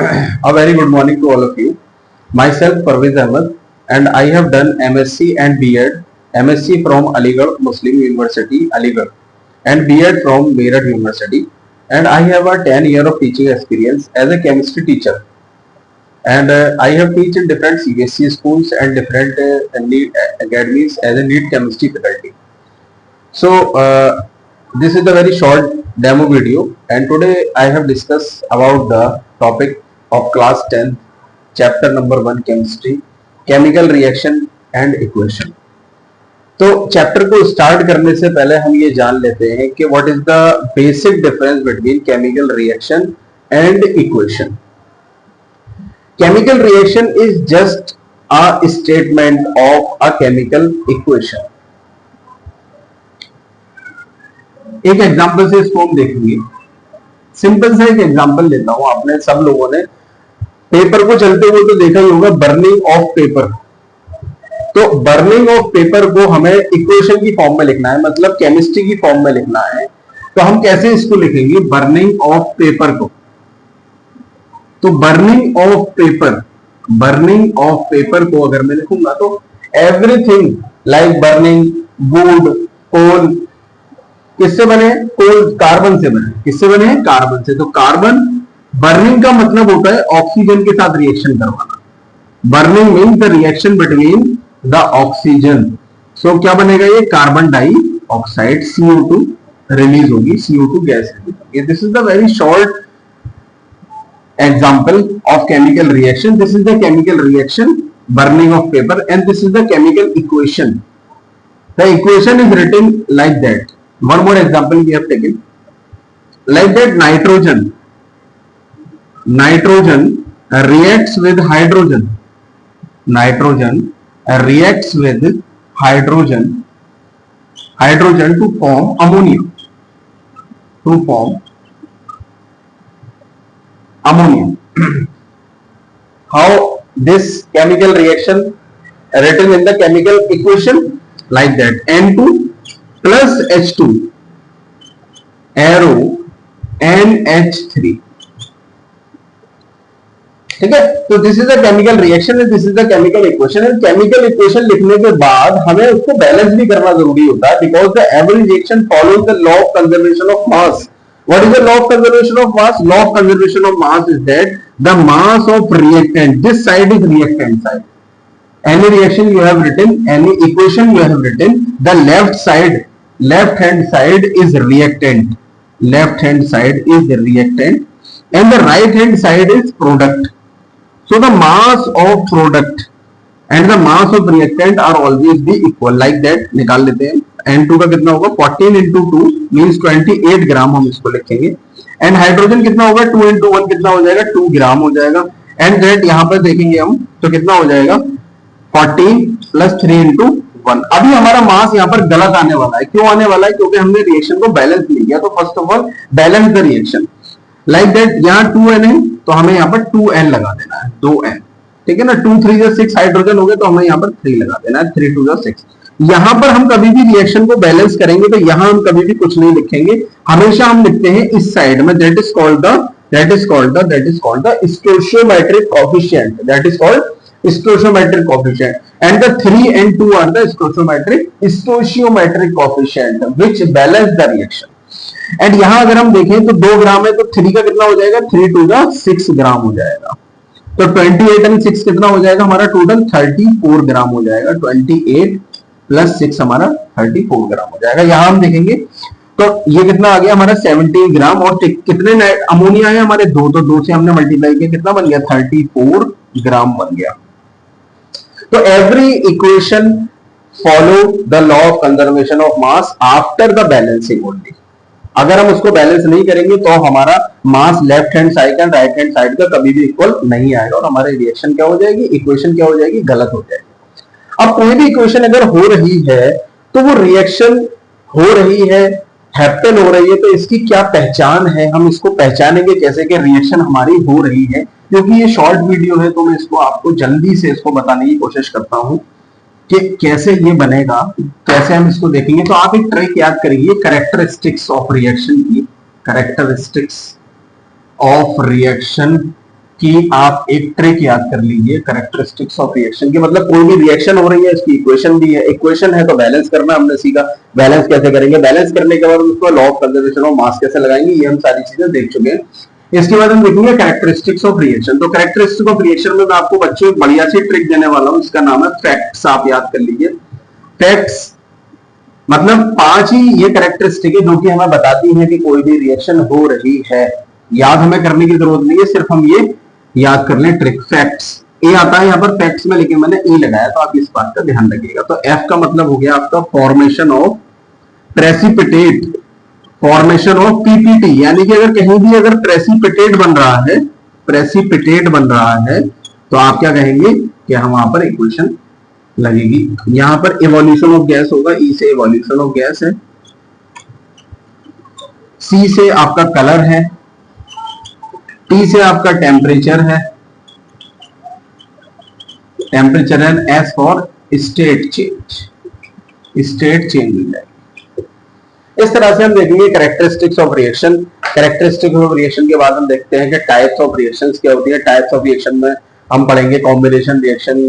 A very good morning to all of you. Myself Parvez Ahmed, and I have done MSc and B.Ed. MSc from Aligarh Muslim University, Aligarh, and B.Ed from Meerut University. And I have a 10 year of teaching experience as a chemistry teacher. And I have taught in different CBSE schools and different NEET academies as a NEET chemistry faculty. So this is a very short demo video, and today I have discussed about the topic of class 10 chapter number 1 chemistry, chemical reaction and equation. तो chapter को start करने से पहले हम ये जान लेते हैं कि what is the basic difference between chemical reaction and equation. Chemical reaction is just a statement of a chemical equation. एक एग्जांपल से इसको हम देखेंगे. सिंपल सा एक एग्जांपल लेता हूं. आपने सब लोगों ने पेपर को चलते हुए तो देखा ही होगा, बर्निंग ऑफ पेपर. तो बर्निंग ऑफ पेपर को हमें इक्वेशन की फॉर्म में लिखना है, मतलब केमिस्ट्री की फॉर्म में लिखना है. तो हम कैसे इसको लिखेंगे, बर्निंग ऑफ पेपर को. तो बर्निंग ऑफ पेपर को अगर मैं लिखूंगा तो एवरीथिंग लाइक बर्निंग वुड, कोल, किससे बने, कोल कार्बन से बने. किससे बने, कार्बन से. तो कार्बन, बर्निंग का मतलब होता है ऑक्सीजन के साथ रिएक्शन करवाना. Burning means the reaction between the oxygen. So क्या बनेगा, ये कार्बन डाइऑक्साइड, CO2 रिलीज होगी, CO2 गैस रिलीज होगी. This is the very short example of chemical reaction. This is the chemical reaction, burning of paper, and this is the chemical equation. The equation is written like that. One more example we have taken like that. Nitrogen reacts with hydrogen. Nitrogen reacts with hydrogen to form ammonia. How this chemical reaction written in the chemical equation like that. N2 plus H2 arrow NH3. ठीक है. तो this is the chemical reaction and this is the chemical equation. And chemical equation लिखने के बाद हमें उसको balance भी करना जरूरी होता है, because the every reaction follows the law of conservation of mass. What is the law of conservation of mass? Law of conservation of mass is that the mass of reactant, this side is reactant side. Any reaction you have written, any equation you have written, the left hand side is reactant. Left hand side is reactant and the right hand side is product. So the mass of product and the mass of reactant are always be equal. Like that निकाल लेते हैं. N2 का कितना होगा, 14 into 2 means 28 ग्राम हम इसको लिखेंगे. And hydrogen कितना होगा, 2 into 1 कितना हो जाएगा, 2 ग्राम हो जाएगा. एंड दैट यहाँ पर देखेंगे हम तो कितना हो जाएगा, 14 plus 3 into 1. अभी हमारा मास यहाँ पर गलत आने वाला है. क्यों आने वाला है, क्योंकि हमने रिएक्शन को बैलेंस नहीं किया. तो first of all balance the reaction like that. यहाँ 2N है तो हमें यहाँ पर 2N लगा देना है, 2N. ठीक है ना. 2 3 6 हाइड्रोजन हो गए तो हमें यहाँ पर 3 लगा देना है, 3 2 6. यहां पर हम कभी भी रिएक्शन को बैलेंस करेंगे तो यहां हम कभी भी कुछ नहीं लिखेंगे. हमेशा हम लिखते हैं इस साइड में. That is called the stoichiometric coefficient. That is called stoichiometric coefficient. And the 3 and 2 are the stoichiometric coefficient which balance the reaction. And यहां अगर हम देखें तो 2 ग्राम है तो 3 का कितना हो जाएगा, 3 2 6 ग्राम हो जाएगा. तो 28 and 6 कितना हो जाएगा हमारा, टोटल 34 ग्राम हो जाएगा. 28 plus 6 हमारा 34 ग्राम हो जाएगा. यहां हम देखेंगे तो ये कितना आ गया हमारा, 17 ग्राम. और कितने अमोनिया है हमारे, 2. तो 2 से हमने मल्टीप्लाई किया, कितना बन गया, 34 ग्राम बन गया. तो every equation follow the law of conservation of mass after the balancing only. अगर हम उसको बैलेंस नहीं करेंगे तो हमारा mass left hand side and right hand side का कभी भी इक्वल नहीं आएगा और हमारी रिएक्शन क्या हो जाएगी, इक्वेशन क्या हो जाएगी, गलत हो जाएगी. अब कोई भी इक्वेशन अगर हो रही है तो वो रिएक्शन हो रही है, हैपन हो रही है, तो इसकी क्या पहचान है, हम इसको पहचानेंगे कैसे कि रिएक्शन हमारी हो रही है. क्योंकि ये शॉर्ट वीडियो है तो मैं इसको आपको जल्दी से इसको बताने की कोशिश करता हूं कि कैसे ये बनेगा, कैसे हम इसको देखेंगे. तो आप एक ट्रिक याद करिए, कैरेक्टरिस्टिक्स ऑफ रिएक्शन की. कैरेक्टरिस्टिक्स ऑफ रिएक्शन कि आप एक ट्रिक याद कर लीजिए कैरेक्टरिस्टिक्स ऑफ रिएक्शन की। मतलब कोई भी रिएक्शन हो रही है, इसकी इक्वेशन भी है, इक्वेशन है तो बैलेंस करना हमने सीखा। बैलेंस कैसे करेंगे, बैलेंस करने के बाद उसको लॉ ऑफ कंजर्वेशन ऑफ मास कैसे लगाएंगे, ये हम सारी चीजें देख चुके हैं। इसके बाद हम देखेंगे कैरेक्टरिस्टिक्स ऑफ रिएक्शन। तो कैरेक्टरिस्टिक्स ऑफ रिएक्शन में मैं आपको बच्चों एक बढ़िया सी ट्रिक देने वाला हूं, इसका नाम है फैक्ट्स। आप याद कर लीजिए फैक्ट्स, मतलब 5 ही ये कैरेक्टरिस्टिक है जो कि हमें बताती हैं कि कोई भी रिएक्शन हो रही है। याद हमें करने की जरूरत नहीं है, सिर्फ हम ये याद कर लें ट्रिक। फैक्ट्स ए आता है यहाँ पर फैक्ट्स में, लेकिन मैंने ई लगाया तो आप इस बात का ध्यान रखिएगा। तो एफ का मतलब हो गया आपका formation of precipitate, formation of PPT, यानी कि अगर कहीं भी अगर प्रेसिपिटेट बन रहा है, प्रेसिपिटेट बन रहा है तो आप क्या कहेंगे कि हम वहां पर इक्वेशन लगेगी। यहां पर इवोल्यूशन ऑफ गैस होगा, ई से इवोल्यूशन ऑफ गैस है, सी से आपका कलर है, टी से आपका टेम्परेचर है, टेम्परेचर है, S for state change, state change हो जाएगी। इस तरह से हम देखेंगे characteristics of reaction. Characteristics of reaction के बाद हम देखते हैं कि टाइप्स ऑफ रिएक्शंस क्या होती है। टाइप्स ऑफ रिएक्शन में हम पढ़ेंगे combination reaction,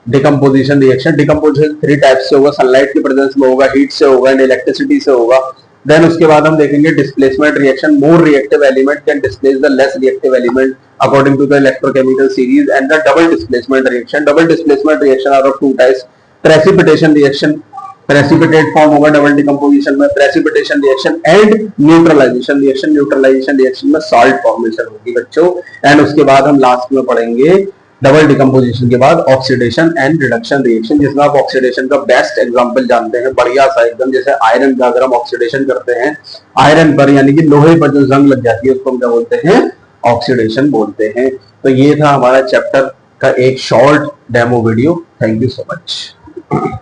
decomposition reaction. Decomposition 3 type से होगा, सनलाइट की प्रेजेंस में होगा, हीट से होगा एंड इलेक्ट्रिसिटी से होगा। देन उसके बाद हम देखेंगे displacement reaction. More reactive element can displace the less reactive element according to the electrochemical series. And the double displacement reaction. Double displacement reaction are of 2 types. Precipitation reaction, precipitate form होगा double decomposition में, precipitation reaction and neutralisation reaction. Neutralisation reaction में salt formation होगी बच्चों। And उसके बाद हम last में पढ़ेंगे डबल डिकम्पोजिशन के बाद ऑक्सीडेशन एंड रिडक्शन रिएक्शन, जिसमें आप ऑक्सीडेशन का बेस्ट एग्जांपल जानते हैं, बढ़िया सा एकदम, जैसे आयरन का अगर हम ऑक्सीडेशन करते हैं आयरन पर, यानी कि लोहे पर जो जंग लग जाती है उसको हम क्या बोलते हैं, ऑक्सीडेशन बोलते हैं। तो ये था हमारा चैप्टर का एक short demo video. Thank you so much.